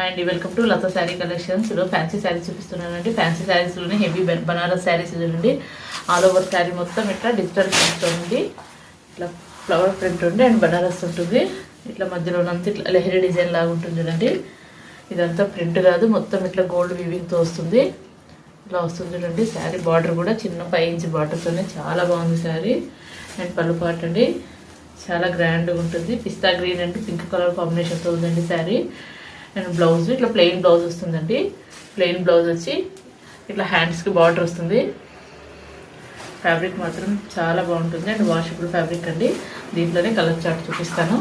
And welcome to Latha sari collections. లో fancy saris చూపిస్తున్నానండి. Fancy శారీస్లోనే హెవీ బనారస్ శారీస్ చూడండి. ఆల్ ఓవర్ శారీ మొత్తం ఇట్లా డిజిటల్ ప్రింట్ ఉంది, ఇట్లా ఫ్లవర్ ప్రింట్ ఉంది అండ్ బనారస్ ఉంటుంది. ఇట్లా మధ్యలోనంతా ఇట్లా లెహరీ డిజైన్ లాగా ఉంటుంది చూడండి. ఇదంతా ప్రింట్ కాదు, మొత్తం ఇట్లా గోల్డ్ వీవింగ్తో వస్తుంది. ఇట్లా వస్తుంది చూడండి. శారీ బార్డర్ కూడా చిన్న 5 ఇంచ్ బార్డర్తోనే చాలా బాగుంది శారీ. అండ్ పళ్ళు పాట అండి, చాలా గ్రాండ్గా ఉంటుంది. పిస్తా గ్రీన్ అండ్ పింక్ కలర్ కాంబినేషన్తో ఉందండి శారీ. అండ్ బ్లౌజ్ ఇట్లా ప్లెయిన్ బ్లౌజ్ వస్తుందండి. ప్లెయిన్ బ్లౌజ్ వచ్చి ఇట్లా హ్యాండ్స్కి బార్డర్ వస్తుంది. ఫ్యాబ్రిక్ మాత్రం చాలా బాగుంటుంది అండ్ వాషబుల్ ఫ్యాబ్రిక్ అండి. దీంట్లోనే కలర్ చార్ట్ చూపిస్తాను.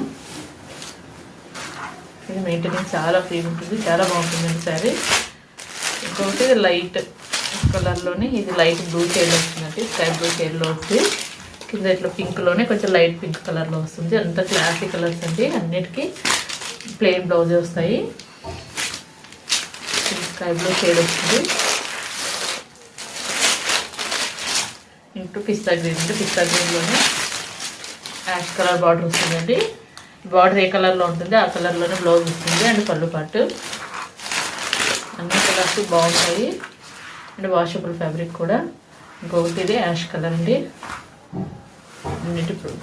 ఇది మెయింటెనెన్స్ చాలా ఫ్రీ ఉంటుంది, చాలా బాగుంటుందండి శారీ. ఇంకొకటి ఇది లైట్ కలర్లోనే, ఇది లైట్ బ్లూ షేడ్ వస్తుందండి. స్కై బ్లూ షేడ్లో వస్తుంది. కింద ఇట్లా పింక్లోనే కొంచెం లైట్ పింక్ కలర్లో వస్తుంది. అంతా క్లాసీ కలర్స్ అండి. అన్నిటికీ ప్లెయిన్ బ్లౌజే వస్తాయి. స్కై బ్లూ షేడ్ వస్తుంది. ఇంటూ పిస్తా గ్రీన్ అంటే పిస్తా గ్రీన్లోనే యాష్ కలర్ బార్డర్ వస్తుందండి. బార్డర్ ఏ కలర్లో ఉంటుంది ఆ కలర్లోనే బ్లౌజ్ వస్తుంది అండ్ పళ్ళు పాటు. అన్ని కలర్స్ బాగుంటాయి అండ్ వాషబుల్ ఫ్యాబ్రిక్ కూడా. ఇంకొకటి ఇది యాష్ కలర్ అండి.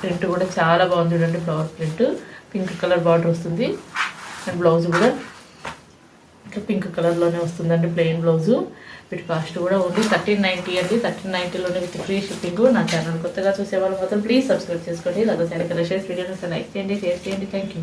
ప్రింట్ కూడా చాలా బాగుంది చూడండి. Flower print, pink colour border వస్తుంది అండ్ బ్లౌజ్ కూడా ఇట్లా పింక్ కలర్లోనే వస్తుందండి, ప్లెయిన్ బ్లౌజు. వీటి కాస్ట్ కూడా ఓన్లీ 1390 అండి. 1390లోనే విత్ ఫ్రీ షిప్పింగ్. నా ఛానల్ కొత్తగా చూసేవాళ్ళు మాత్రం ప్లీజ్ సబ్స్క్రైబ్ చేసుకోండి. లతా శారీ కలెక్షన్స్ వీడియోని లైక్ చేయండి, షేర్ చేయండి. Thank you.